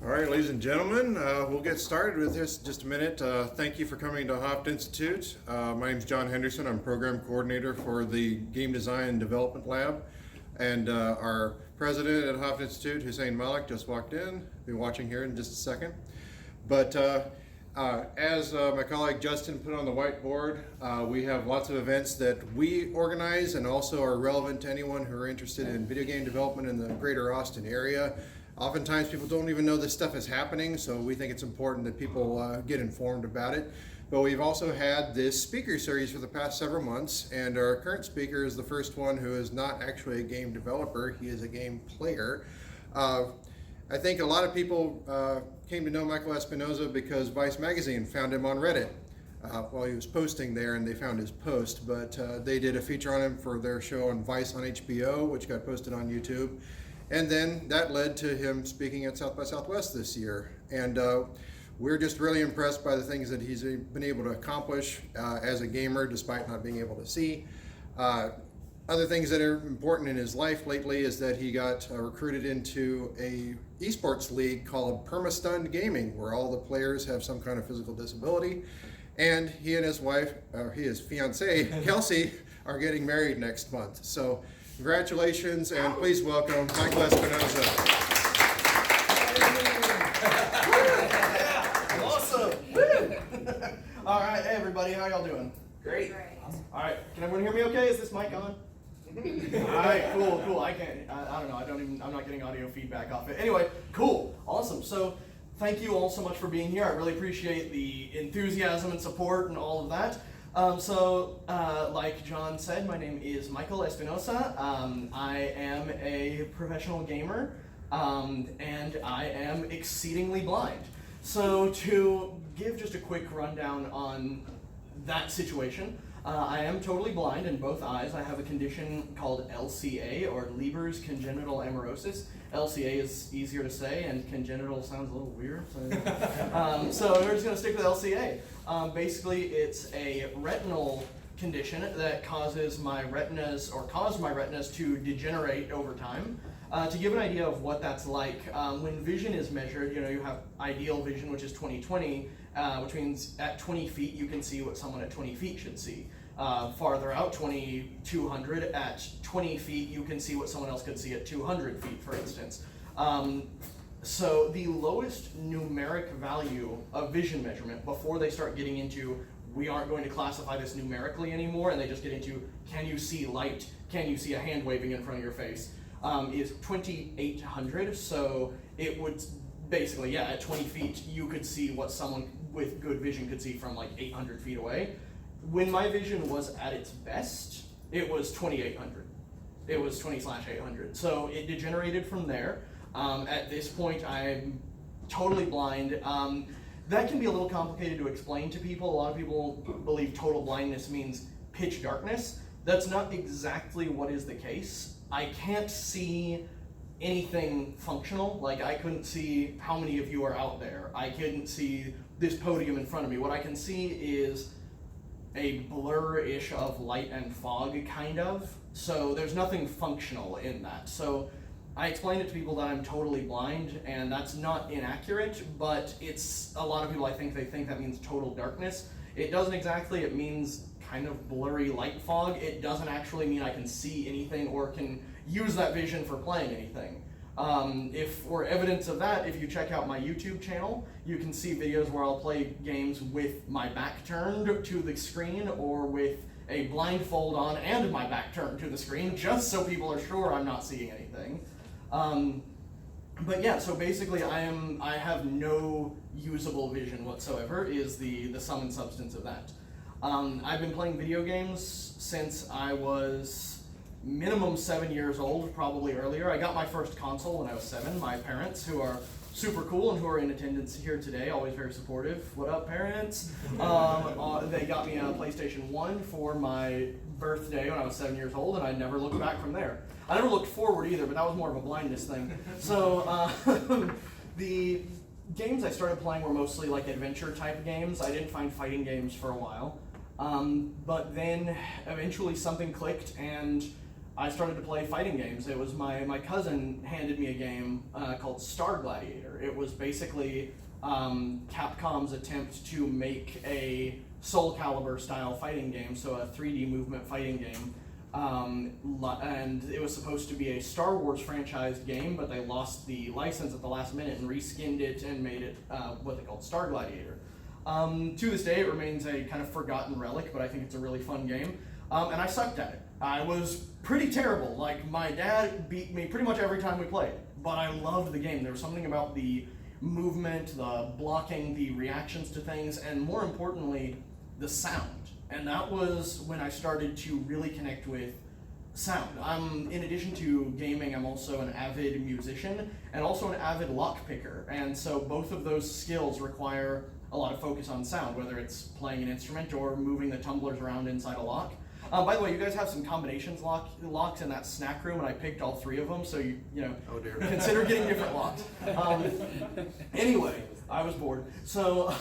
All right, ladies and gentlemen, we'll get started with this in just a minute. Thank you for coming to HOFT Institute. My name is John Henderson. I'm program coordinator for the Game Design and Development Lab. And our president at HOFT Institute, Hussein Malik, just walked in. Be watching here in just a second. But as my colleague Justin put on the whiteboard, we have lots of events that we organize and also are relevant to anyone who are interested in video game development in the greater Austin area. Oftentimes people don't even know this stuff is happening, so we think it's important that people get informed about it. But we've also had this speaker series for the past several months, and our current speaker is the first one who is not actually a game developer, he is a game player. I think a lot of people came to know Michael Espinoza because Vice Magazine found him on Reddit while he was posting there, and they found his post. But they did a feature on him for their show on Vice on HBO, which got posted on YouTube. And then that led to him speaking at South by Southwest this year. And we're just really impressed by the things that he's been able to accomplish as a gamer, despite not being able to see. Other things that are important in his life lately is that he got recruited into a esports league called Permastunned Gaming, where all the players have some kind of physical disability. And he and his wife, his fiancee, Kelsey, are getting married next month. So congratulations, and please welcome Michael Espinoza. Awesome. All right, hey everybody, how y'all doing? Great. All right, can everyone hear me okay? Is this mic on? All right, cool. I don't know, I'm not getting audio feedback off it. Anyway, cool, awesome. So thank you all so much for being here. I really appreciate the enthusiasm and support and all of that. Like John said, my name is Michael Espinoza. I am a professional gamer, and I am exceedingly blind. So to give just a quick rundown on that situation, I am totally blind in both eyes. I have a condition called LCA, or Leber's congenital amaurosis. LCA is easier to say, and congenital sounds a little weird. So we're just going to stick with LCA. Basically, it's a retinal condition that causes my retinas, or caused my retinas to degenerate over time. To give an idea of what that's like, when vision is measured, you have ideal vision, which is 20/20, which means at 20 feet you can see what someone at 20 feet should see. Farther out, 2200, at 20 feet you can see what someone else could see at 200 feet, for instance. So the lowest numeric value of vision measurement, before they start getting into, we aren't going to classify this numerically anymore, and they just get into, can you see light, can you see a hand waving in front of your face, is 2800. So it would basically, at 20 feet you could see what someone with good vision could see from like 800 feet away. When my vision was at its best, it was 2800. It was 20/800. So it degenerated from there. At this point, I'm totally blind. That can be a little complicated to explain to people. A lot of people believe total blindness means pitch darkness. That's not exactly what is the case. I can't see anything functional. Like, I couldn't see how many of you are out there. I couldn't see this podium in front of me. What I can see is a blur-ish of light and fog, kind of. So there's nothing functional in that. So I explained it to people that I'm totally blind, and that's not inaccurate, but it's, a lot of people, I think, they think that means total darkness. It doesn't exactly. It means kind of blurry light fog. It doesn't actually mean I can see anything or can use that vision for playing anything. For evidence of that, if you check out my YouTube channel, you can see videos where I'll play games with my back turned to the screen, or with a blindfold on and my back turned to the screen, just so people are sure I'm not seeing anything. But yeah, so basically I have no usable vision whatsoever, is the sum and substance of that. I've been playing video games since I was minimum 7 years old, probably earlier. I got my first console when I was 7. My parents, who are super cool and who are in attendance here today, always very supportive. What up, parents? They got me a PlayStation 1 for my birthday when I was 7 years old, and I never looked back from there. I never looked forward either, but that was more of a blindness thing. So the games I started playing were mostly like adventure type games. I didn't find fighting games for a while. But then eventually something clicked, and I started to play fighting games. It was my cousin handed me a game called Star Gladiator. It was basically Capcom's attempt to make a Soul Calibur style fighting game, so a 3D movement fighting game. And it was supposed to be a Star Wars franchised game, but they lost the license at the last minute and reskinned it and made it what they called Star Gladiator. To this day, it remains a kind of forgotten relic, but I think it's a really fun game. And I sucked at it. I was pretty terrible. Like, my dad beat me pretty much every time we played, but I loved the game. There was something about the movement, the blocking, the reactions to things, and more importantly, the sound. And that was when I started to really connect with sound. In addition to gaming, I'm also an avid musician and also an avid lock picker. And so both of those skills require a lot of focus on sound, whether it's playing an instrument or moving the tumblers around inside a lock. By the way, you guys have some combinations locks in that snack room, and I picked all 3 of them, so you know, Oh dear. consider getting different locks. Anyway, I was bored. So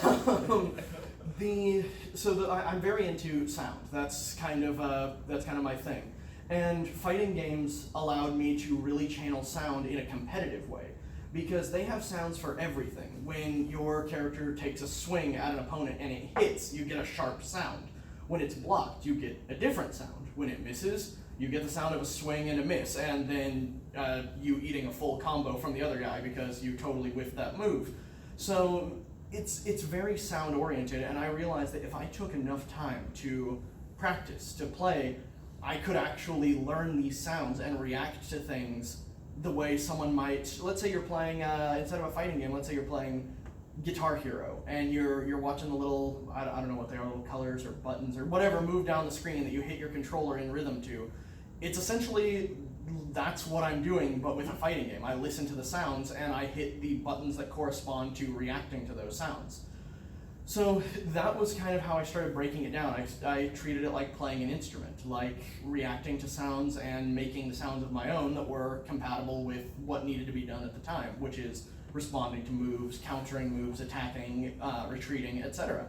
I'm very into sound. That's kind of my thing. And fighting games allowed me to really channel sound in a competitive way, because they have sounds for everything. When your character takes a swing at an opponent and it hits, you get a sharp sound. When it's blocked, you get a different sound. When it misses, you get the sound of a swing and a miss, and then you eating a full combo from the other guy because you totally whiffed that move. So it's very sound oriented, and I realized that if I took enough time to practice, to play, I could actually learn these sounds and react to things the way someone might. Let's say you're playing, instead of a fighting game, let's say you're playing Guitar Hero, and you're watching the little, I don't know what they are, little colors or buttons or whatever move down the screen that you hit your controller in rhythm to. It's essentially, that's what I'm doing, but with a fighting game. I listen to the sounds and I hit the buttons that correspond to reacting to those sounds. So that was kind of how I started breaking it down. I treated it like playing an instrument, like reacting to sounds and making the sounds of my own that were compatible with what needed to be done at the time, which is responding to moves, countering moves, attacking, retreating, etc.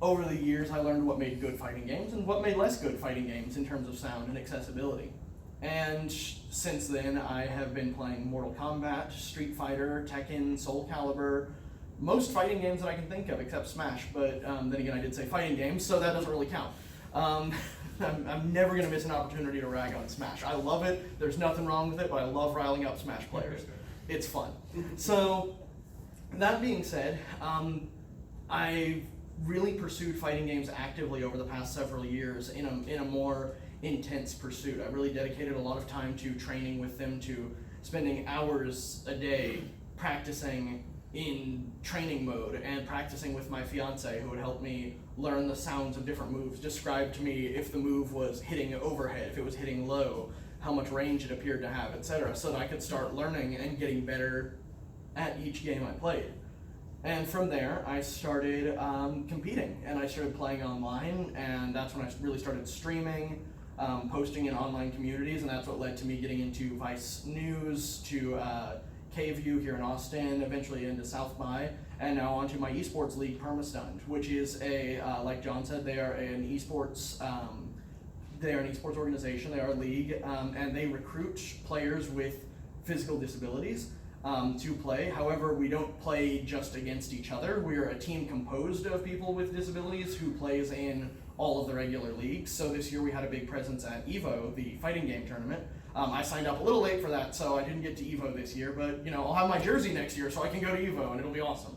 Over the years, I learned what made good fighting games and what made less good fighting games in terms of sound and accessibility. And since then, I have been playing Mortal Kombat, Street Fighter, Tekken, Soul Calibur, most fighting games that I can think of except Smash, but then again, I did say fighting games, so that doesn't really count. I'm never going to miss an opportunity to rag on Smash. I love it, there's nothing wrong with it, but I love riling up Smash players. It's fun. So, that being said, I really pursued fighting games actively over the past several years in a more intense pursuit. I really dedicated a lot of time to training with them, to spending hours a day practicing in training mode and practicing with my fiance, who would help me learn the sounds of different moves, describe to me if the move was hitting overhead, if it was hitting low, how much range it appeared to have, etc., so that I could start learning and getting better at each game I played. And from there, I started competing, and I started playing online, and that's when I really started streaming, posting in online communities, and that's what led to me getting into Vice News, to KView here in Austin, eventually into South by, and now onto my esports league, Permastunned, which is like John said, they are an esports organization, they are a league, and they recruit players with physical disabilities to play. However, we don't play just against each other. We're a team composed of people with disabilities who plays in all of the regular leagues. So this year we had a big presence at EVO, the fighting game tournament. I signed up a little late for that, so I didn't get to EVO this year, but I'll have my jersey next year so I can go to EVO and it'll be awesome.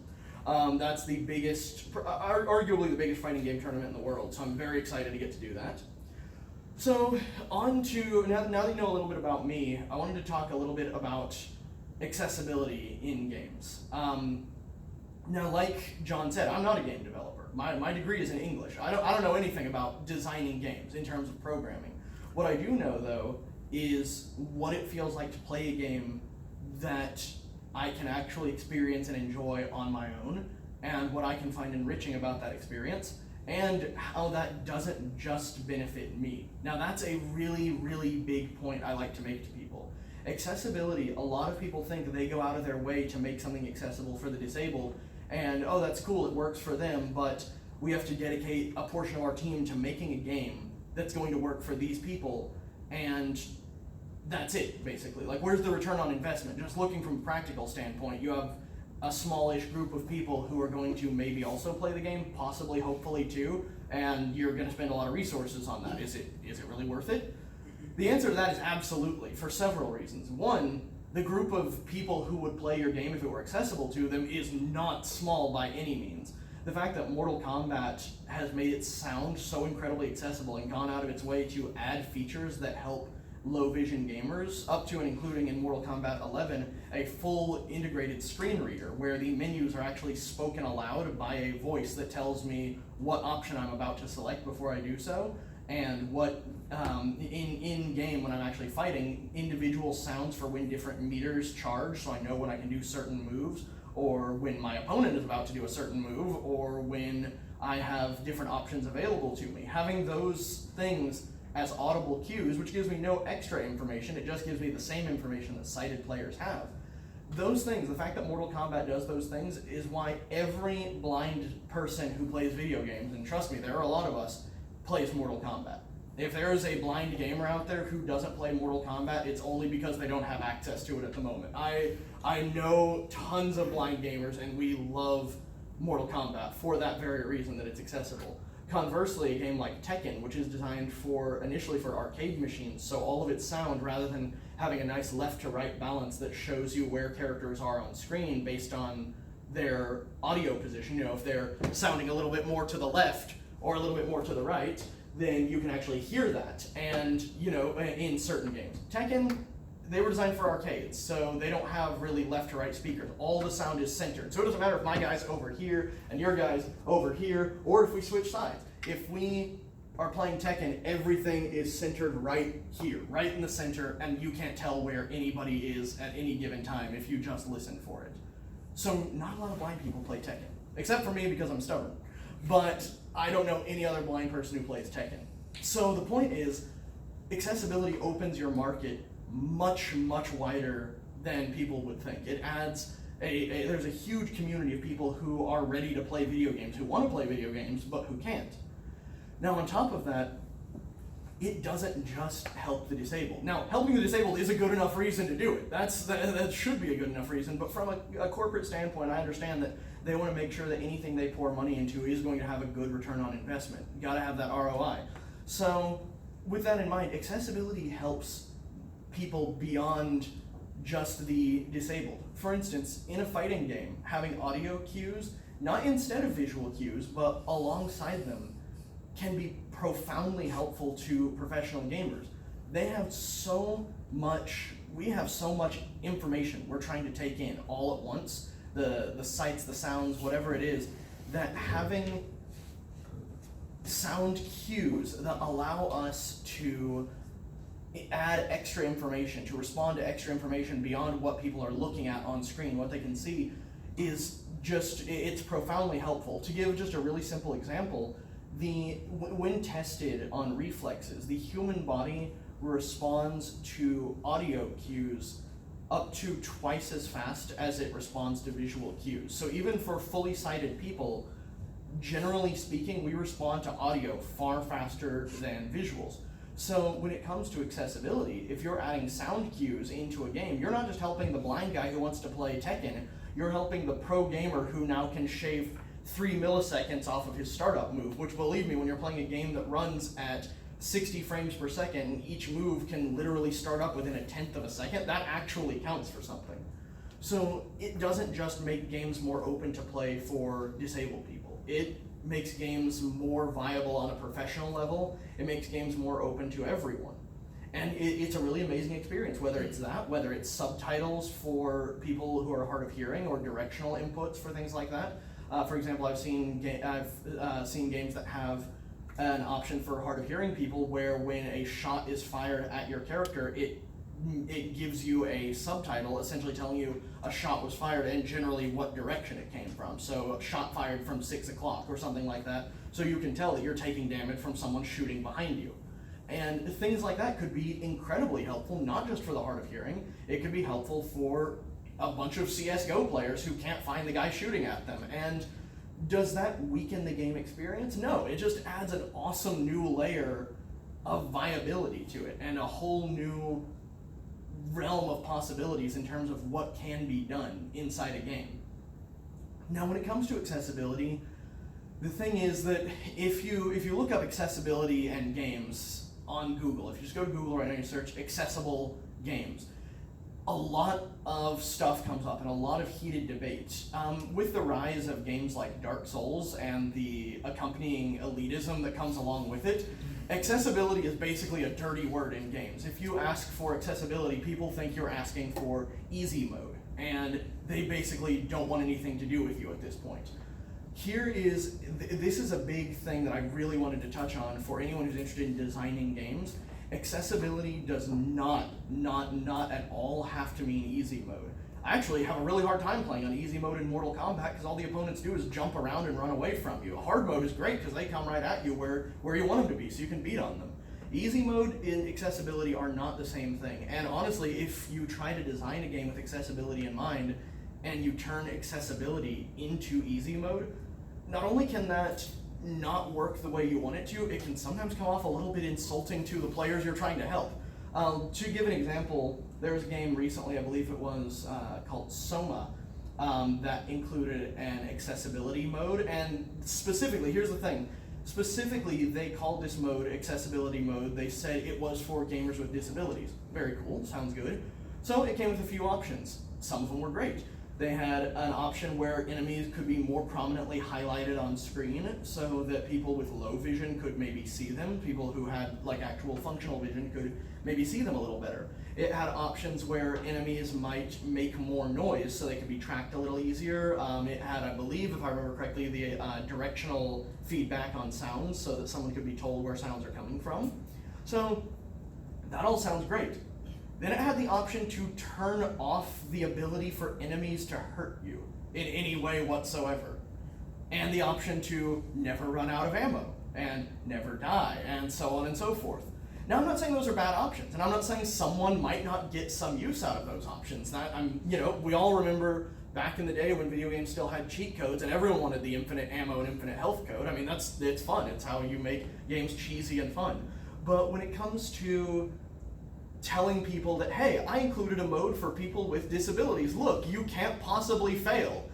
That's the biggest, arguably the biggest fighting game tournament in the world, so I'm very excited to get to do that. So on to, now that you know a little bit about me, I wanted to talk a little bit about accessibility in games. Now, like John said, I'm not a game developer. My degree is in English. I don't know anything about designing games in terms of programming. What I do know, though, is what it feels like to play a game that I can actually experience and enjoy on my own, and what I can find enriching about that experience, and how that doesn't just benefit me. Now, that's a really, really big point I like to make to people. Accessibility, a lot of people think they go out of their way to make something accessible for the disabled, and oh, that's cool, it works for them, but we have to dedicate a portion of our team to making a game that's going to work for these people, and that's it, basically. Like, where's the return on investment? Just looking from a practical standpoint, you have a smallish group of people who are going to maybe also play the game, possibly, hopefully too, and you're going to spend a lot of resources on that. Is it really worth it? The answer to that is absolutely, for several reasons. One, the group of people who would play your game if it were accessible to them is not small by any means. The fact that Mortal Kombat has made it sound so incredibly accessible and gone out of its way to add features that help low vision gamers, up to and including in Mortal Kombat 11, a full integrated screen reader where the menus are actually spoken aloud by a voice that tells me what option I'm about to select before I do so, and what in game when I'm actually fighting, individual sounds for when different meters charge, so I know when I can do certain moves, or when my opponent is about to do a certain move, or when I have different options available to me. Having those things as audible cues, which gives me no extra information, it just gives me the same information that sighted players have. Those things, the fact that Mortal Kombat does those things, is why every blind person who plays video games, and trust me, there are a lot of us, plays Mortal Kombat. If there is a blind gamer out there who doesn't play Mortal Kombat, it's only because they don't have access to it at the moment. I know tons of blind gamers, and we love Mortal Kombat for that very reason, that it's accessible. Conversely, a game like Tekken, which is designed initially for arcade machines, so all of its sound, rather than having a nice left to right balance that shows you where characters are on screen based on their audio position, if they're sounding a little bit more to the left or a little bit more to the right, then you can actually hear that. And, in certain games. Tekken, they were designed for arcades, so they don't have really left to right speakers. All the sound is centered. So it doesn't matter if my guy's over here and your guy's over here, or if we switch sides. If we are playing Tekken, everything is centered right here, right in the center, and you can't tell where anybody is at any given time if you just listen for it. So not a lot of blind people play Tekken, except for me because I'm stubborn. But I don't know any other blind person who plays Tekken. So the point is, accessibility opens your market much, much wider than people would think. It adds there's a huge community of people who are ready to play video games, who want to play video games, but who can't. Now, on top of that, it doesn't just help the disabled. Now, helping the disabled is a good enough reason to do it. That should be a good enough reason, but from a corporate standpoint, I understand that they want to make sure that anything they pour money into is going to have a good return on investment. You gotta have that ROI. So, with that in mind, accessibility helps people beyond just the disabled. For instance, in a fighting game, having audio cues, not instead of visual cues, but alongside them, can be profoundly helpful to professional gamers. We have so much information we're trying to take in all at once, the sights, the sounds, whatever it is, that having sound cues that allow us to add extra information, to respond to extra information beyond what people are looking at on screen, what they can see, it's profoundly helpful. To give just a really simple example, when tested on reflexes, the human body responds to audio cues up to twice as fast as it responds to visual cues. So even for fully sighted people, generally speaking, we respond to audio far faster than visuals. So when it comes to accessibility, if you're adding sound cues into a game, you're not just helping the blind guy who wants to play Tekken, you're helping the pro gamer who now can shave 3 milliseconds off of his startup move, which, believe me, when you're playing a game that runs at 60 frames per second and each move can literally start up within 1/10 of a second, that actually counts for something. So it doesn't just make games more open to play for disabled people. It makes games more viable on a professional level. It makes games more open to everyone. And it's a really amazing experience, whether it's subtitles for people who are hard of hearing or directional inputs for things like that. For example, I've seen games that have an option for hard of hearing people where when a shot is fired at your character, it gives you a subtitle essentially telling you a shot was fired and generally what direction it came from. So a shot fired from 6 o'clock or something like that, so you can tell that you're taking damage from someone shooting behind you. And things like that could be incredibly helpful, not just for the hard of hearing. It could be helpful for a bunch of CSGO players who can't find the guy shooting at them. And does that weaken the game experience? No, it just adds an awesome new layer of viability to it and a whole new realm of possibilities in terms of what can be done inside a game. Now, when it comes to accessibility, the thing is that if you look up accessibility and games on Google, if you just go to Google right now and you search accessible games, a lot of stuff comes up and a lot of heated debate. With the rise of games like Dark Souls and the accompanying elitism that comes along with it, accessibility is basically a dirty word in games. If you ask for accessibility, people think you're asking for easy mode, and they basically don't want anything to do with you at this point. This is a big thing that I really wanted to touch on for anyone who's interested in designing games. Accessibility does not at all have to mean easy mode. I actually have a really hard time playing on easy mode in Mortal Kombat because all the opponents do is jump around and run away from you. Hard mode is great because they come right at you where you want them to be, so you can beat on them. Easy mode and accessibility are not the same thing. And honestly, if you try to design a game with accessibility in mind and you turn accessibility into easy mode, not only can that not work the way you want it to, it can sometimes come off a little bit insulting to the players you're trying to help. To give an example, there was a game recently, I believe it was called Soma, that included an accessibility mode, and specifically, here's the thing, specifically they called this mode accessibility mode. They said it was for gamers with disabilities. Very cool, sounds good. So it came with a few options. Some of them were great. They had an option where enemies could be more prominently highlighted on screen so that people with low vision could maybe see them. People who had like actual functional vision could maybe see them a little better. It had options where enemies might make more noise so they could be tracked a little easier. It had, I believe, if I remember correctly, the directional feedback on sounds so that someone could be told where sounds are coming from. So that all sounds great. Then it had the option to turn off the ability for enemies to hurt you in any way whatsoever. And the option to never run out of ammo and never die and so on and so forth. Now, I'm not saying those are bad options, and I'm not saying someone might not get some use out of those options. We all remember back in the day when video games still had cheat codes and everyone wanted the infinite ammo and infinite health code. I mean, it's fun. It's how you make games cheesy and fun. But when it comes to telling people that, hey, I included a mode for people with disabilities. Look, you can't possibly fail.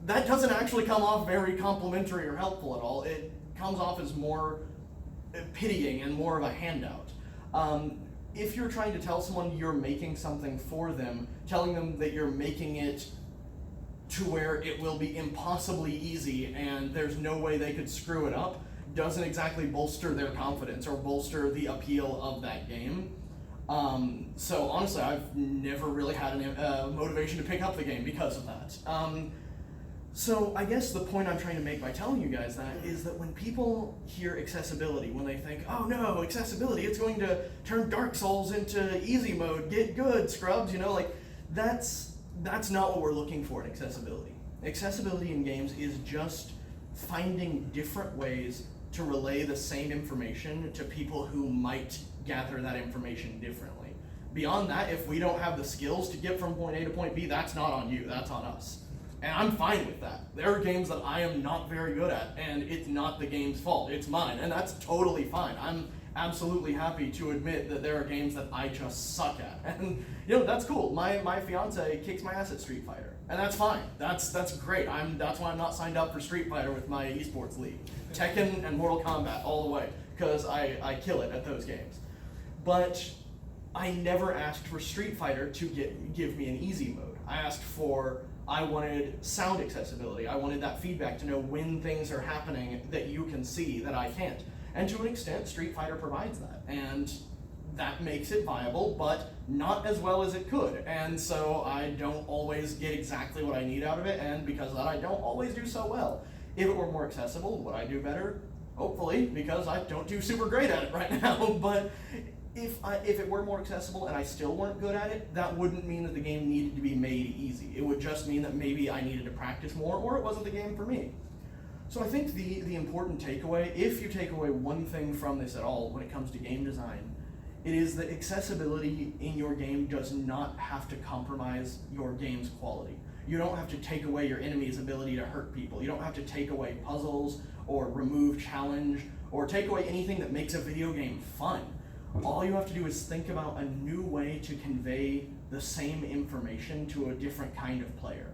That doesn't actually come off very complimentary or helpful at all. It comes off as more pitying and more of a handout. If you're trying to tell someone you're making something for them, telling them that you're making it to where it will be impossibly easy and there's no way they could screw it up, doesn't exactly bolster their confidence or bolster the appeal of that game. So honestly, I've never really had a motivation to pick up the game because of that. So I guess the point I'm trying to make by telling you guys that is that when people hear accessibility, when they think, oh no, accessibility, it's going to turn Dark Souls into easy mode, get good, scrubs, that's not what we're looking for in accessibility. Accessibility in games is just finding different ways to relay the same information to people who might gather that information differently. Beyond that, if we don't have the skills to get from point A to point B, that's not on you, that's on us. And I'm fine with that. There are games that I am not very good at, and it's not the game's fault, it's mine, and that's totally fine. I'm absolutely happy to admit that there are games that I just suck at. And that's cool. My fiance kicks my ass at Street Fighter, and that's fine. That's great. That's why I'm not signed up for Street Fighter with my esports league. Tekken and Mortal Kombat all the way, because I kill it at those games. But I never asked for Street Fighter to give me an easy mode. I wanted sound accessibility. I wanted that feedback to know when things are happening that you can see that I can't. And to an extent, Street Fighter provides that. And that makes it viable, but not as well as it could. And so I don't always get exactly what I need out of it, and because of that, I don't always do so well. If it were more accessible, would I do better? Hopefully, because I don't do super great at it right now. But if it were more accessible and I still weren't good at it, that wouldn't mean that the game needed to be made easy. It would just mean that maybe I needed to practice more, or it wasn't the game for me. So I think the important takeaway, if you take away one thing from this at all when it comes to game design, it is that accessibility in your game does not have to compromise your game's quality. You don't have to take away your enemy's ability to hurt people. You don't have to take away puzzles or remove challenge or take away anything that makes a video game fun. all you have to do is think about a new way to convey the same information to a different kind of player.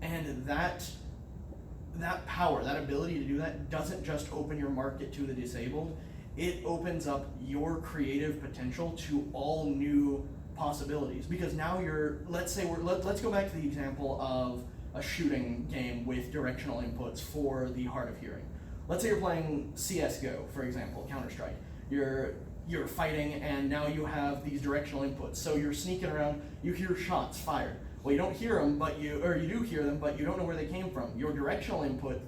And that power, that ability to do that doesn't just open your market to the disabled, it opens up your creative potential to all new possibilities. Because now let's go back to the example of a shooting game with directional inputs for the hard of hearing. Let's say you're playing CSGO, for example, Counter-Strike. You're fighting, and now you have these directional inputs. So you're sneaking around, you hear shots fired. Well, you don't hear them, you do hear them, but you don't know where they came from. Your directional input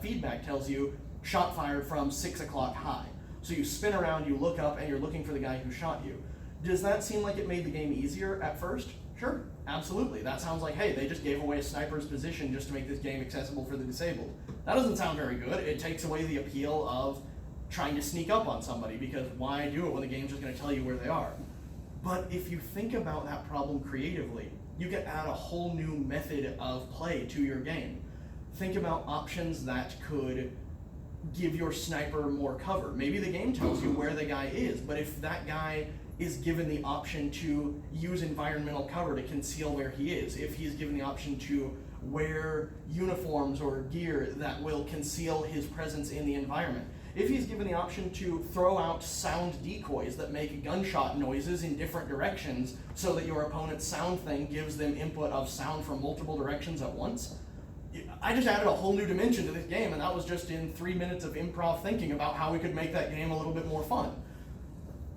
feedback tells you shot fired from 6 o'clock high. So you spin around, you look up, and you're looking for the guy who shot you. Does that seem like it made the game easier at first? Sure, absolutely. That sounds like, hey, they just gave away a sniper's position just to make this game accessible for the disabled. That doesn't sound very good. It takes away the appeal of trying to sneak up on somebody, because why do it when the game's just going to tell you where they are? But if you think about that problem creatively, you can add a whole new method of play to your game. Think about options that could give your sniper more cover. Maybe the game tells you where the guy is, but if that guy is given the option to use environmental cover to conceal where he is, if he's given the option to wear uniforms or gear that will conceal his presence in the environment, if he's given the option to throw out sound decoys that make gunshot noises in different directions so that your opponent's sound thing gives them input of sound from multiple directions at once, I just added a whole new dimension to this game, and that was just in 3 minutes of improv thinking about how we could make that game a little bit more fun.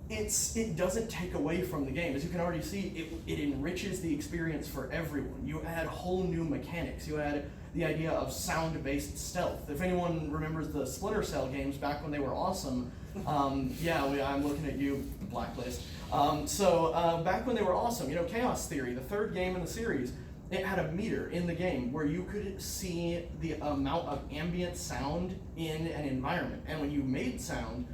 It doesn't take away from the game. As you can already see, it enriches the experience for everyone. You add whole new mechanics. You add the idea of sound-based stealth. If anyone remembers the Splinter Cell games back when they were awesome, I'm looking at you, Blacklist. Back when they were awesome, Chaos Theory, the third game in the series, it had a meter in the game where you could see the amount of ambient sound in an environment. And when you made sound,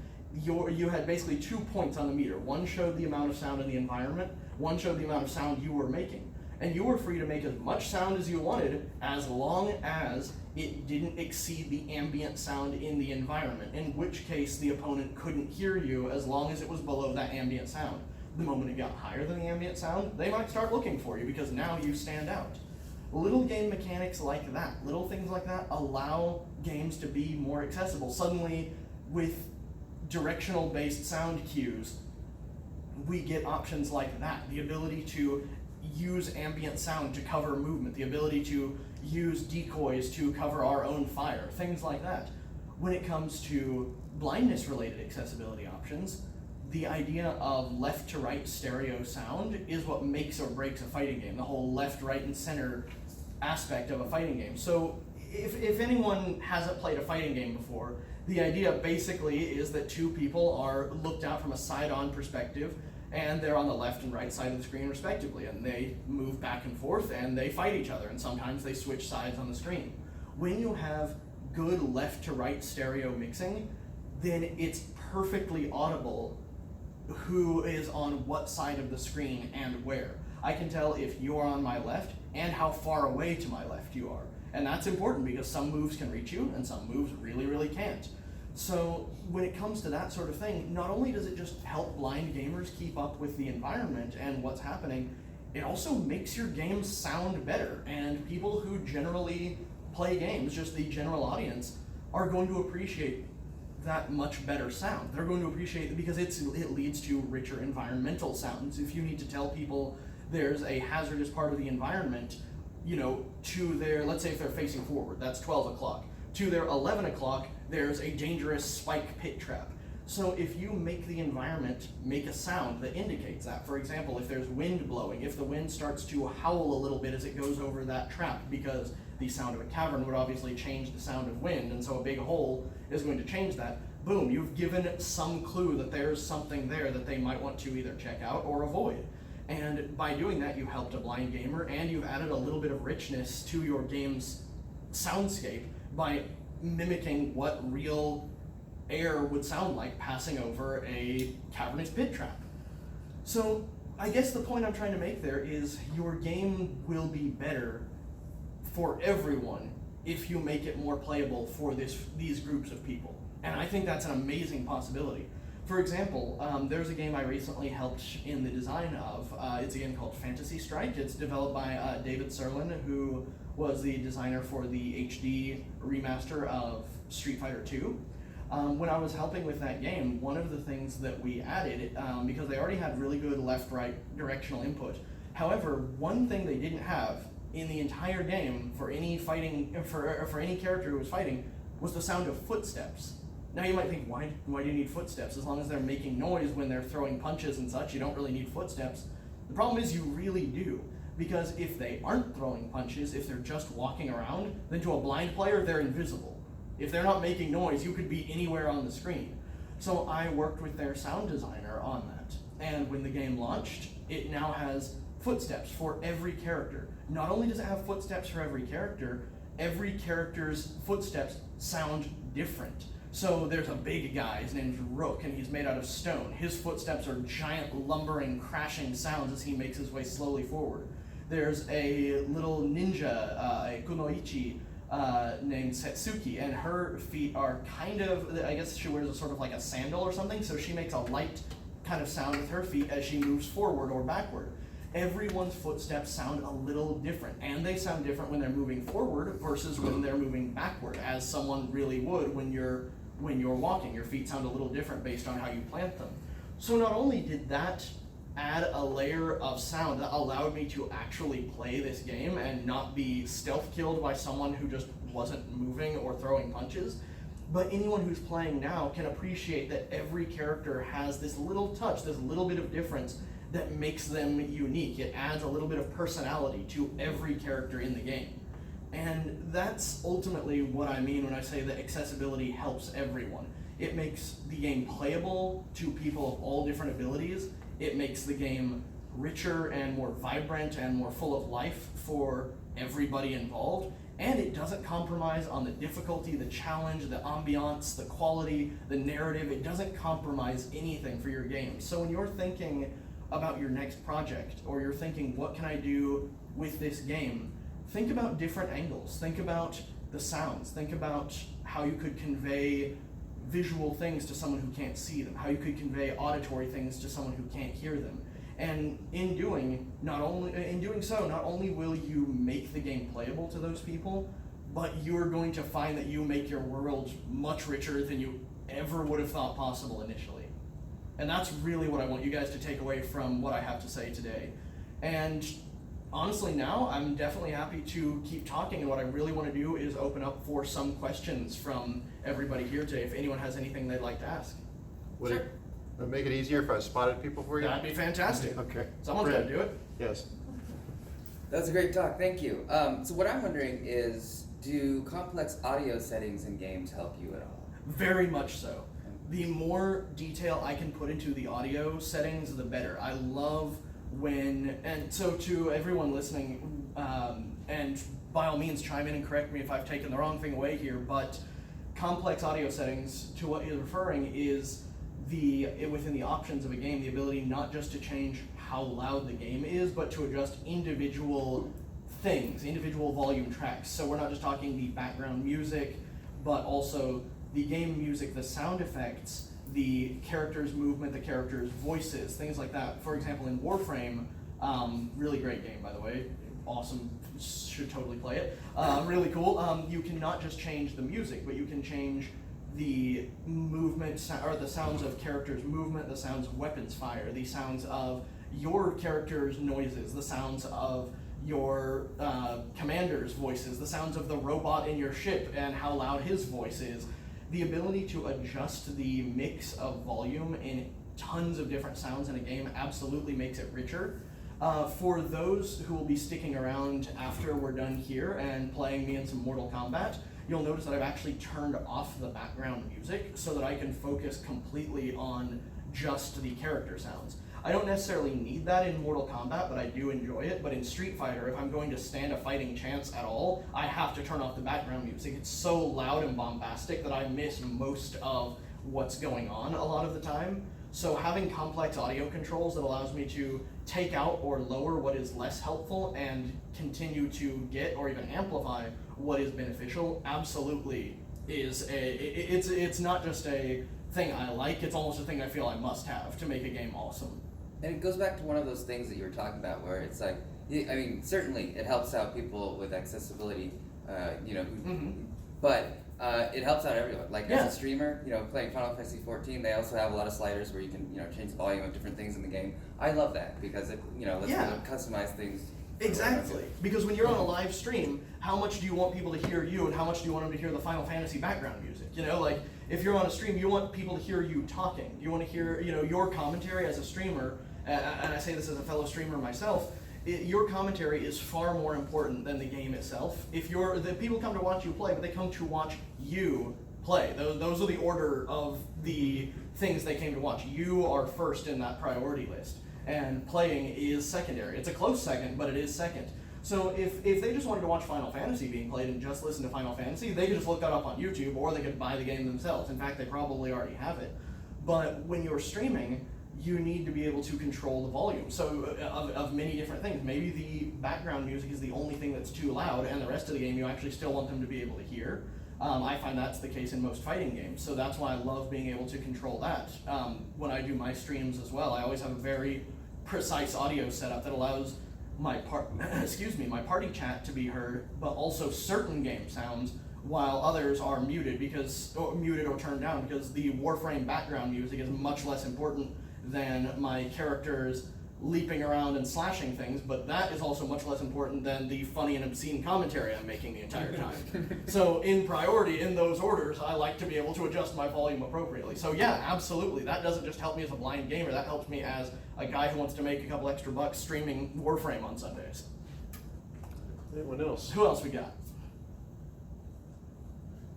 you had basically 2 points on the meter. One showed the amount of sound in the environment, one showed the amount of sound you were making. And you were free to make as much sound as you wanted, as long as it didn't exceed the ambient sound in the environment, in which case the opponent couldn't hear you as long as it was below that ambient sound. The moment it got higher than the ambient sound, they might start looking for you because now you stand out. Little game mechanics like that, little things like that, allow games to be more accessible. Suddenly, with directional based sound cues, we get options like that. The ability to use ambient sound to cover movement, the ability to use decoys to cover our own fire, things like that. When it comes to blindness related accessibility options, the idea of left to right stereo sound is what makes or breaks a fighting game, the whole left, right, and center aspect of a fighting game. So if anyone hasn't played a fighting game before, the idea basically is that two people are looked at from a side-on perspective, and they're on the left and right side of the screen respectively, and they move back and forth and they fight each other, and sometimes they switch sides on the screen. When you have good left to right stereo mixing, then it's perfectly audible who is on what side of the screen and where. I can tell if you are on my left and how far away to my left you are. And that's important because some moves can reach you and some moves really, really can't. So when it comes to that sort of thing, not only does it just help blind gamers keep up with the environment and what's happening, it also makes your games sound better. And people who generally play games, just the general audience, are going to appreciate that much better sound. They're going to appreciate it because it leads to richer environmental sounds. If you need to tell people there's a hazardous part of the environment, to their, let's say if they're facing forward, that's 12 o'clock. To their 11 o'clock, there's a dangerous spike pit trap. So if you make the environment make a sound that indicates that, for example, if there's wind blowing, if the wind starts to howl a little bit as it goes over that trap, because the sound of a cavern would obviously change the sound of wind, and so a big hole is going to change that, boom, you've given some clue that there's something there that they might want to either check out or avoid. And by doing that, you helped a blind gamer, and you've added a little bit of richness to your game's soundscape by mimicking what real air would sound like passing over a cavernous pit trap. So I guess the point I'm trying to make there is your game will be better for everyone if you make it more playable for these groups of people. And I think that's an amazing possibility. For example, there's a game I recently helped in the design of. It's a game called Fantasy Strike. It's developed by David Serlin, who was the designer for the HD remaster of Street Fighter II. When I was helping with that game, one of the things that we added, because they already had really good left-right directional input, however, one thing they didn't have in the entire game for any fighting, for any character who was fighting, was the sound of footsteps. Now you might think, why do you need footsteps? As long as they're making noise when they're throwing punches and such, you don't really need footsteps. The problem is you really do. Because if they aren't throwing punches, if they're just walking around, then to a blind player, they're invisible. If they're not making noise, you could be anywhere on the screen. So I worked with their sound designer on that. And when the game launched, it now has footsteps for every character. Not only does it have footsteps for every character's footsteps sound different. So there's a big guy, his name's Rook, and he's made out of stone. His footsteps are giant, lumbering, crashing sounds as he makes his way slowly forward. There's a little ninja, a kunoichi, named Setsuki, and her feet are kind of, I guess she wears a sort of like a sandal or something, so she makes a light kind of sound with her feet as she moves forward or backward. Everyone's footsteps sound a little different, and they sound different when they're moving forward versus when they're moving backward, as someone really would when you're walking. Your feet sound a little different based on how you plant them. So not only did that add a layer of sound that allowed me to actually play this game and not be stealth killed by someone who just wasn't moving or throwing punches, but anyone who's playing now can appreciate that every character has this little touch, this little bit of difference that makes them unique. It adds a little bit of personality to every character in the game. And that's ultimately what I mean when I say that accessibility helps everyone. It makes the game playable to people of all different abilities. It makes the game richer and more vibrant and more full of life for everybody involved. And it doesn't compromise on the difficulty, the challenge, the ambiance, the quality, the narrative. It doesn't compromise anything for your game. So when you're thinking about your next project, or you're thinking, what can I do with this game? Think about different angles. Think about the sounds. Think about how you could convey visual things to someone who can't see them, how you could convey auditory things to someone who can't hear them. And in doing so, not only will you make the game playable to those people, but you're going to find that you make your world much richer than you ever would have thought possible initially. And that's really what I want you guys to take away from what I have to say today. And honestly now, I'm definitely happy to keep talking, and what I really want to do is open up for some questions from everybody here today, if anyone has anything they'd like to ask. Would it make it easier if I spotted people for you? That'd be fantastic. Okay. Someone's got to do it. Yes. That's a great talk, thank you. So what I'm wondering is, do complex audio settings in games help you at all? Very much so. The more detail I can put into the audio settings, the better. I love when, and so to everyone listening, and by all means chime in and correct me if I've taken the wrong thing away here, but complex audio settings, to what you're referring, is within the options of a game, the ability not just to change how loud the game is, but to adjust individual things, individual volume tracks. So we're not just talking the background music, but also the game music, the sound effects, the characters' movement, the characters' voices, things like that. For example, in Warframe, really great game, by the way, awesome, should totally play it, really cool. You can not just change the music, but you can change the movement, or the sounds of characters' movement, the sounds of weapons fire, the sounds of your character's noises, the sounds of your commander's voices, the sounds of the robot in your ship and how loud his voice is. The ability to adjust the mix of volume in tons of different sounds in a game absolutely makes it richer. For those who will be sticking around after we're done here and playing me in some Mortal Kombat, you'll notice that I've actually turned off the background music so that I can focus completely on just the character sounds. I don't necessarily need that in Mortal Kombat, but I do enjoy it. But in Street Fighter, if I'm going to stand a fighting chance at all, I have to turn off the background music. It's so loud and bombastic that I miss most of what's going on a lot of the time. So having complex audio controls that allows me to take out or lower what is less helpful and continue to get or even amplify what is beneficial absolutely is it's not just a thing I like. It's almost a thing I feel I must have to make a game awesome. And it goes back to one of those things that you were talking about, where it's like, I mean, certainly it helps out people with accessibility, but it helps out everyone. Like as a streamer, playing Final Fantasy 14, they also have a lot of sliders where you can, change the volume of different things in the game. I love that because it, lets you customize things. Exactly. Because when you're on a live stream, how much do you want people to hear you, and how much do you want them to hear the Final Fantasy background music? Like if you're on a stream, you want people to hear you talking. You want to hear, your commentary as a streamer. And I say this as a fellow streamer myself. Your commentary is far more important than the game itself. The people come to watch you play, but they come to watch you play. Those are the order of the things they came to watch. You are first in that priority list, and playing is secondary. It's a close second, but it is second. So if they just wanted to watch Final Fantasy being played and just listen to Final Fantasy, they could just look that up on YouTube, or they could buy the game themselves. In fact, they probably already have it. But when you're streaming, you need to be able to control the volume. So of many different things. Maybe the background music is the only thing that's too loud, and the rest of the game you actually still want them to be able to hear. I find that's the case in most fighting games, so that's why I love being able to control that. When I do my streams as well, I always have a very precise audio setup that allows my party chat to be heard, but also certain game sounds, while others are muted or turned down, because the Warframe background music is much less important than my characters leaping around and slashing things, but that is also much less important than the funny and obscene commentary I'm making the entire time. So in priority, in those orders, I like to be able to adjust my volume appropriately. So yeah, absolutely, that doesn't just help me as a blind gamer, that helps me as a guy who wants to make a couple extra bucks streaming Warframe on Sundays. Anyone else? Who else we got?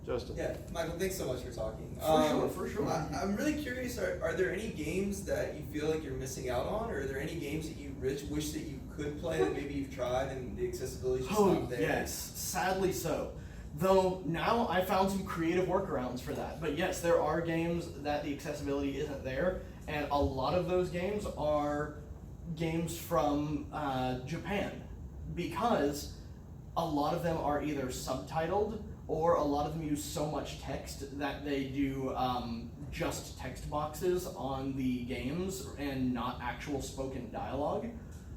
Justin. Yeah, Michael, thanks so much for talking. For sure. I'm really curious, are there any games that you feel like you're missing out on, or are there any games that you wish that you could play that maybe you've tried and the accessibility is just not there? Yes, sadly so. Though now I found some creative workarounds for that. But yes, there are games that the accessibility isn't there, and a lot of those games are games from Japan, because a lot of them are either subtitled, or a lot of them use so much text that they do just text boxes on the games and not actual spoken dialogue.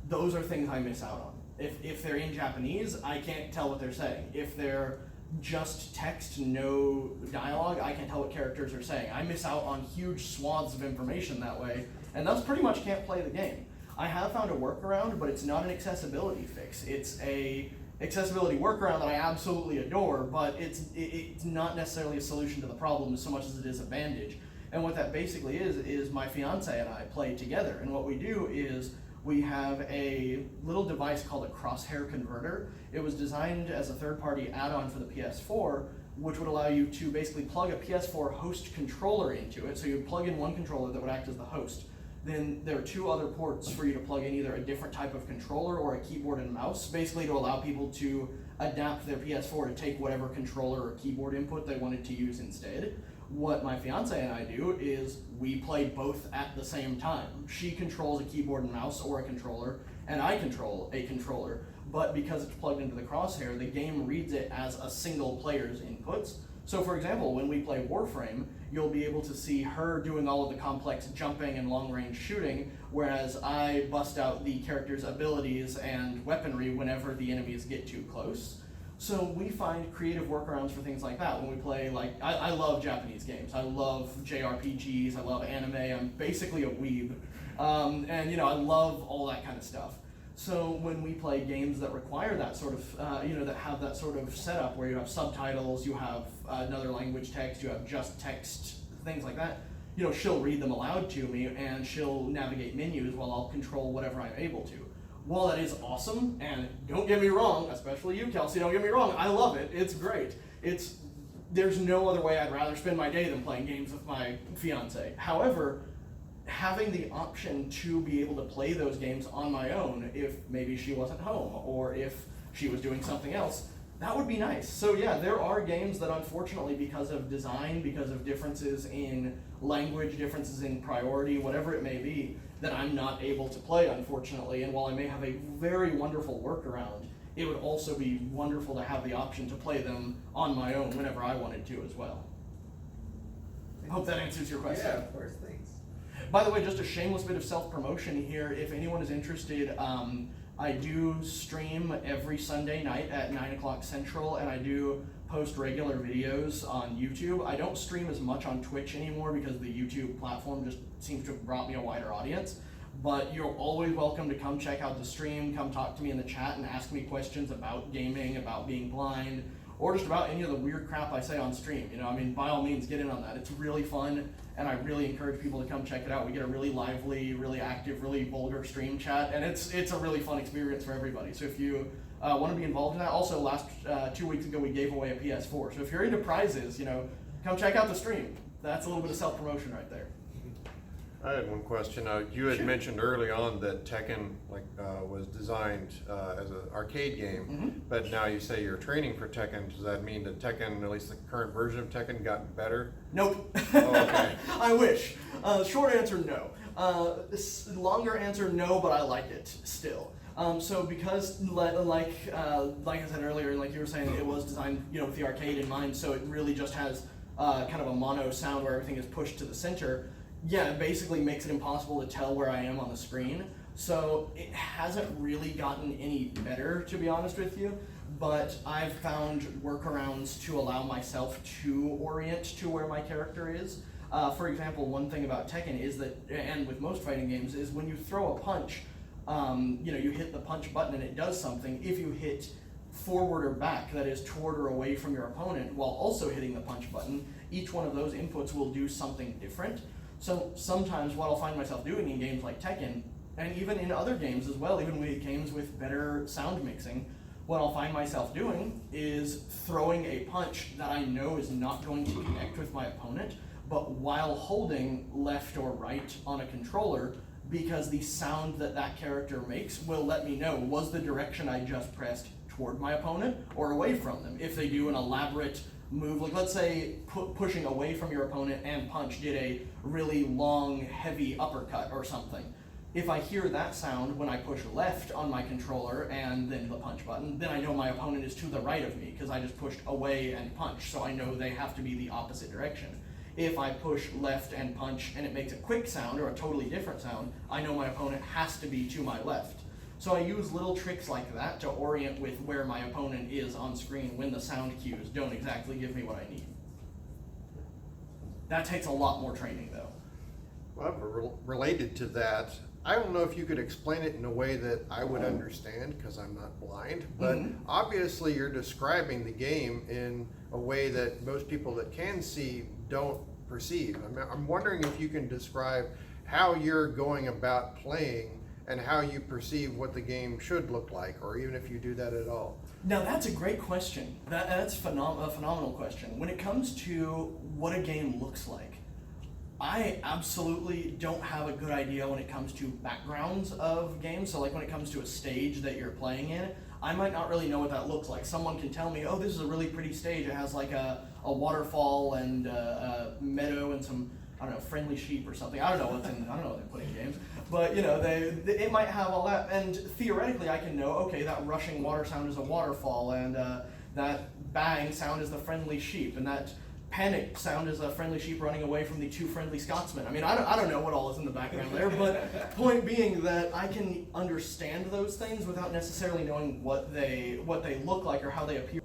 Those are things I miss out on. If they're in Japanese, I can't tell what they're saying. If they're just text, no dialogue, I can't tell what characters are saying. I miss out on huge swaths of information that way, and thus pretty much can't play the game. I have found a workaround, but it's not an accessibility fix. It's a accessibility workaround that I absolutely adore, but it's not necessarily a solution to the problem so much as it is a bandage. And what that basically is my fiance and I play together, and what we do is we have a little device called a crosshair converter. It was designed as a third-party add-on for the PS4, which would allow you to basically plug a PS4 host controller into it. So you would plug in one controller that would act as the host. Then there are two other ports for you to plug in either a different type of controller or a keyboard and mouse, basically to allow people to adapt their PS4 to take whatever controller or keyboard input they wanted to use instead. What my fiance and I do is we play both at the same time. She controls a keyboard and mouse or a controller, and I control a controller. But because it's plugged into the crosshair, the game reads it as a single player's inputs. So for example, when we play Warframe, you'll be able to see her doing all of the complex jumping and long-range shooting, whereas I bust out the character's abilities and weaponry whenever the enemies get too close. So we find creative workarounds for things like that when we play, like, I love Japanese games. I love JRPGs, I love anime, I'm basically a weeb. And I love all that kind of stuff. So when we play games that require that sort of, that have that sort of setup where you have subtitles, you have another language text, you have just text, things like that, she'll read them aloud to me and she'll navigate menus while I'll control whatever I'm able to. While that is awesome, and don't get me wrong, especially you, Kelsey, don't get me wrong, I love it, it's great. There's no other way I'd rather spend my day than playing games with my fiance. However, having the option to be able to play those games on my own if maybe she wasn't home or if she was doing something else, that would be nice. So yeah, there are games that unfortunately, because of design, because of differences in language, differences in priority, whatever it may be, that I'm not able to play, unfortunately. And while I may have a very wonderful workaround, it would also be wonderful to have the option to play them on my own whenever I wanted to as well. I hope that answers your question. Yeah, of course. Thanks. By the way, just a shameless bit of self-promotion here. If anyone is interested, I do stream every Sunday night at 9 o'clock Central, and I do post regular videos on YouTube. I don't stream as much on Twitch anymore because the YouTube platform just seems to have brought me a wider audience. But you're always welcome to come check out the stream, come talk to me in the chat and ask me questions about gaming, about being blind, or just about any of the weird crap I say on stream. You know, I mean, by all means, get in on that. It's really fun, and I really encourage people to come check it out. We get a really lively, really active, really vulgar stream chat, and it's a really fun experience for everybody. So if you want to be involved in that, also last 2 weeks ago we gave away a PS4. So if you're into prizes, you know, come check out the stream. That's a little bit of self-promotion right there. I had one question. You had Sure. mentioned early on that Tekken was designed as an arcade game, but now you say you're training for Tekken. Does that mean that Tekken, at least the current version of Tekken, got better? Nope. Oh, okay. I wish. Short answer, no. Longer answer, no, but I like it still. So because, like I said earlier, like you were saying, it was designed, you know, with the arcade in mind, so it really just has kind of a mono sound where everything is pushed to the center. Yeah, it basically makes it impossible to tell where I am on the screen. So it hasn't really gotten any better, to be honest with you. But I've found workarounds to allow myself to orient to where my character is. For example, one thing about Tekken is that, and with most fighting games, is when you throw a punch, you know, you hit the punch button and it does something. If you hit forward or back, that is toward or away from your opponent, while also hitting the punch button, each one of those inputs will do something different. So sometimes what I'll find myself doing in games like Tekken, and even in other games as well, even with games with better sound mixing, what I'll find myself doing is throwing a punch that I know is not going to connect with my opponent, but while holding left or right on a controller, because the sound that that character makes will let me know, was the direction I just pressed toward my opponent or away from them? If they do an elaborate move, like let's say pushing away from your opponent and punch did a really long, heavy uppercut or something. If I hear that sound when I push left on my controller and then the punch button, then I know my opponent is to the right of me because I just pushed away and punch, so I know they have to be the opposite direction. If I push left and punch and it makes a quick sound or a totally different sound, I know my opponent has to be to my left. So I use little tricks like that to orient with where my opponent is on screen when the sound cues don't exactly give me what I need. That takes a lot more training though. Well, related to that, I don't know if you could explain it in a way that I would understand because I'm not blind, but obviously you're describing the game in a way that most people that can see don't perceive. I'm wondering if you can describe how you're going about playing and how you perceive what the game should look like, or even if you do that at all. Now that's a great question. That's a phenomenal question. When it comes to what a game looks like, I absolutely don't have a good idea when it comes to backgrounds of games. So like when it comes to a stage that you're playing in, I might not really know what that looks like. Someone can tell me, oh, this is a really pretty stage. It has like a waterfall and a meadow and some, I don't know, friendly sheep or something. I don't know what they put in games. But you know, it might have all that, and theoretically I can know, okay, that rushing water sound is a waterfall, and that bang sound is the friendly sheep, and that panic sound is a friendly sheep running away from the two friendly Scotsmen. I mean, I don't know what all is in the background there, but point being that I can understand those things without necessarily knowing what they look like or how they appear.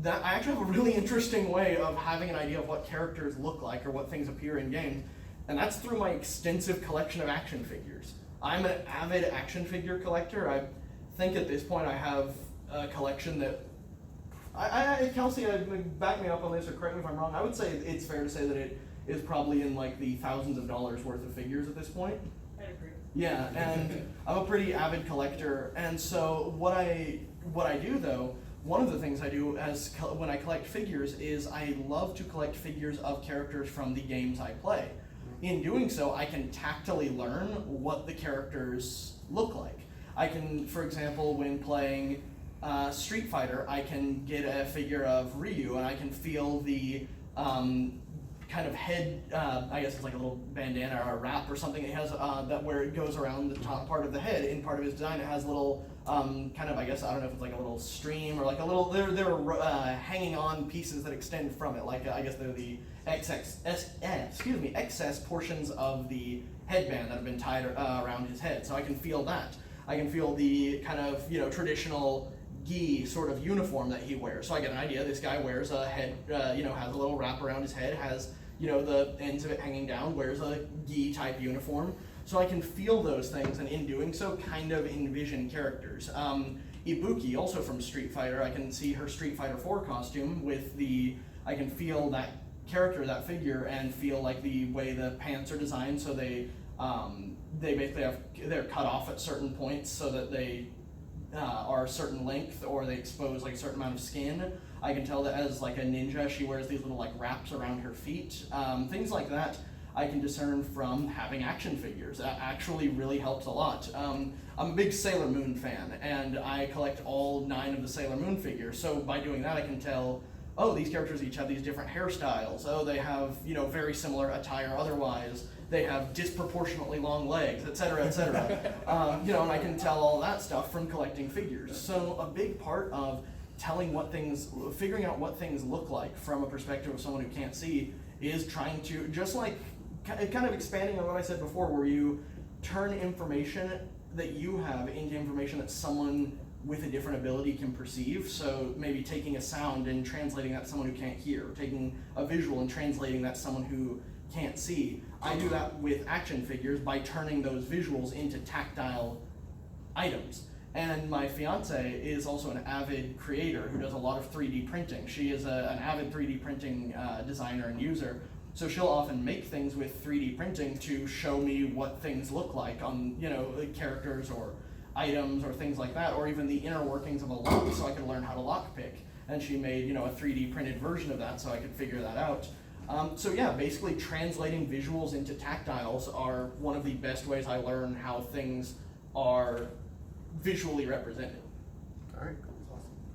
That I actually have a really interesting way of having an idea of what characters look like or what things appear in games. And that's through my extensive collection of action figures. I'm an avid action figure collector. I think at this point I have a collection that, Kelsey, back me up on this or correct me if I'm wrong, I would say it's fair to say that it is probably in like the thousands of dollars worth of figures at this point. I agree. Yeah, and I'm a pretty avid collector, and so what I do though, one of the things I do when I collect figures is I love to collect figures of characters from the games I play. In doing so, I can tactily learn what the characters look like. I can, for example, when playing Street Fighter, I can get a figure of Ryu and I can feel the kind of head, I guess it's like a little bandana or a wrap or something it has that where it goes around the top part of the head. In part of his design, it has little kind of, I guess, I don't know if it's like a little stream or like a little, they're hanging on pieces that extend from it. Like, I guess they're the excess portions of the headband that have been tied around his head. So I can feel that. I can feel the kind of, traditional gi sort of uniform that he wears. So I get an idea. This guy wears a head, has a little wrap around his head, has, the ends of it hanging down, wears a gi type uniform. So I can feel those things, and in doing so, kind of envision characters. Ibuki, also from Street Fighter, I can see her Street Fighter 4 costume with I can feel that character, that figure, and feel like the way the pants are designed, so they basically they're cut off at certain points so that they are a certain length, or they expose like a certain amount of skin. I can tell that as like a ninja, she wears these little like wraps around her feet. Things like that I can discern from having action figures. That actually really helps a lot. I'm a big Sailor Moon fan, and I collect all 9 of the Sailor Moon figures. So by doing that, I can tell, oh, these characters each have these different hairstyles. Oh, they have, very similar attire otherwise. They have disproportionately long legs, et cetera, et cetera. And I can tell all that stuff from collecting figures. So a big part of figuring out what things look like from a perspective of someone who can't see is trying to, just like, kind of expanding on what I said before, where you turn information that you have into information that someone with a different ability can perceive. So maybe taking a sound and translating that to someone who can't hear, or taking a visual and translating that to someone who can't see. I do that with action figures by turning those visuals into tactile items. And my fiance is also an avid creator who does a lot of 3D printing. She is an avid 3D printing designer and user. So she'll often make things with 3D printing to show me what things look like on, characters or items or things like that, or even the inner workings of a lock, so I could learn how to lockpick. And she made, a 3D printed version of that so I could figure that out. So yeah, basically translating visuals into tactiles are one of the best ways I learn how things are visually represented. All right.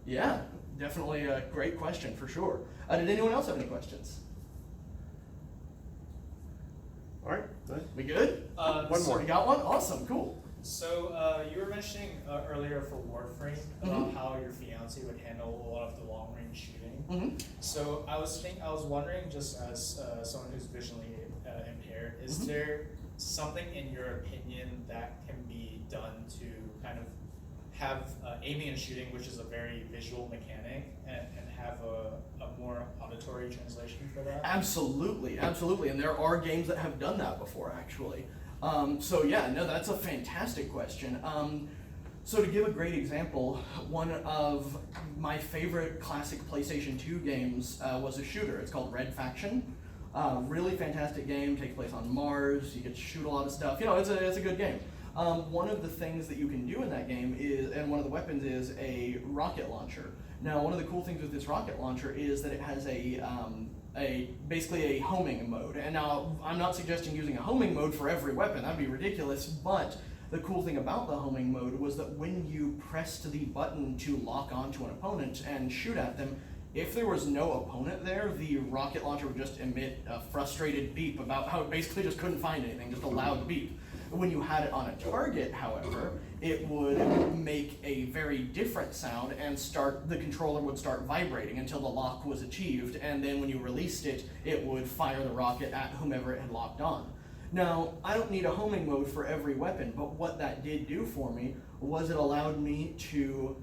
Yeah, definitely a great question for sure. Did anyone else have any questions? All right. Good. We good? One more. We got one? Awesome, cool. So you were mentioning earlier for Warframe about how your fiance would handle a lot of the long range shooting. Mm-hmm. So I was wondering, just as someone who's visually impaired, is there something in your opinion that can be done to kind of have aiming and shooting, which is a very visual mechanic, and have a more auditory translation for that? Absolutely, and there are games that have done that before, actually. So yeah, no, that's a fantastic question. So to give a great example, one of my favorite classic PlayStation 2 games was a shooter. It's called Red Faction. Really fantastic game, takes place on Mars, you get to shoot a lot of stuff. It's a good game. One of the things that you can do in that game is, and one of the weapons is a rocket launcher. Now, one of the cool things with this rocket launcher is that it has basically a homing mode. And now, I'm not suggesting using a homing mode for every weapon, that'd be ridiculous, but the cool thing about the homing mode was that when you pressed the button to lock onto an opponent and shoot at them, if there was no opponent there, the rocket launcher would just emit a frustrated beep about how it basically just couldn't find anything, just a loud beep. When you had it on a target, however, it would make a very different sound, and the controller would start vibrating until the lock was achieved, and then when you released it, it would fire the rocket at whomever it had locked on. Now, I don't need a homing mode for every weapon, but what that did do for me was it allowed me to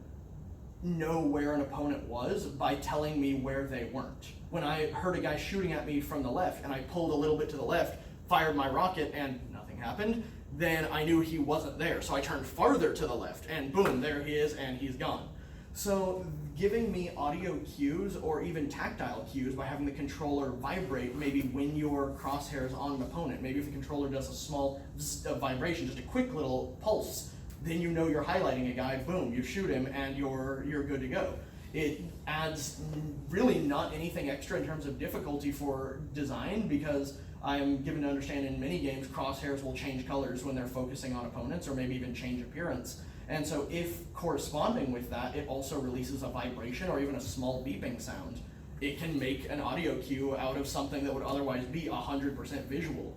know where an opponent was by telling me where they weren't. When I heard a guy shooting at me from the left, and I pulled a little bit to the left, fired my rocket, and nothing happened, then I knew he wasn't there. So I turned farther to the left, and boom, there he is, and he's gone. So giving me audio cues or even tactile cues by having the controller vibrate, maybe when your crosshair's on an opponent, maybe if the controller does a small vibration, just a quick little pulse, then you know you're highlighting a guy, boom, you shoot him, and you're good to go. It adds really not anything extra in terms of difficulty for design, because I am given to understand in many games crosshairs will change colors when they're focusing on opponents, or maybe even change appearance. And so if corresponding with that, it also releases a vibration or even a small beeping sound, it can make an audio cue out of something that would otherwise be 100% visual.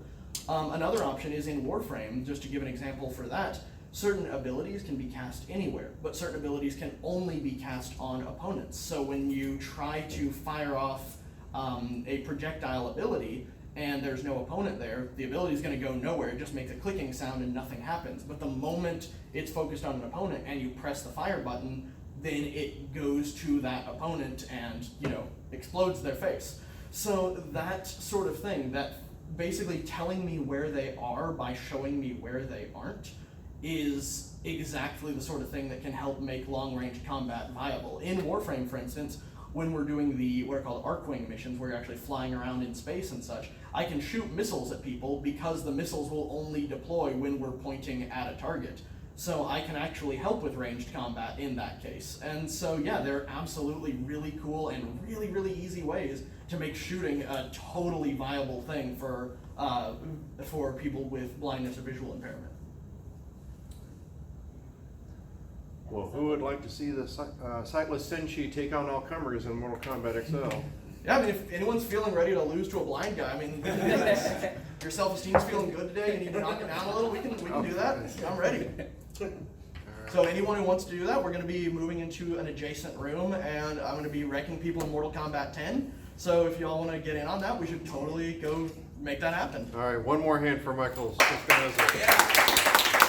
Another option is in Warframe, just to give an example for that. certain abilities can be cast anywhere, but certain abilities can only be cast on opponents. So when you try to fire off a projectile ability and there's no opponent there, the ability is going to go nowhere. It just makes a clicking sound and nothing happens. But the moment it's focused on an opponent and you press the fire button, then it goes to that opponent and, explodes their face. So that sort of thing, that basically telling me where they are by showing me where they aren't, is exactly the sort of thing that can help make long-range combat viable. In Warframe, for instance, when we're doing the what are called Arcwing missions, where you're actually flying around in space and such, I can shoot missiles at people because the missiles will only deploy when we're pointing at a target. So I can actually help with ranged combat in that case. And so yeah, there are absolutely really cool and really, really easy ways to make shooting a totally viable thing for people with blindness or visual impairment. Well, who would like to see the sightless Senshi take on all comers in Mortal Kombat XL? Yeah, I mean, if anyone's feeling ready to lose to a blind guy, I mean, your self-esteem's feeling good today, you need to knock it down a little, we can do that. I'm ready. So anyone who wants to do that, we're going to be moving into an adjacent room, and I'm going to be wrecking people in Mortal Kombat 10. So if y'all want to get in on that, we should totally go make that happen. All right, one more hand for Michael Espinoza. Yeah.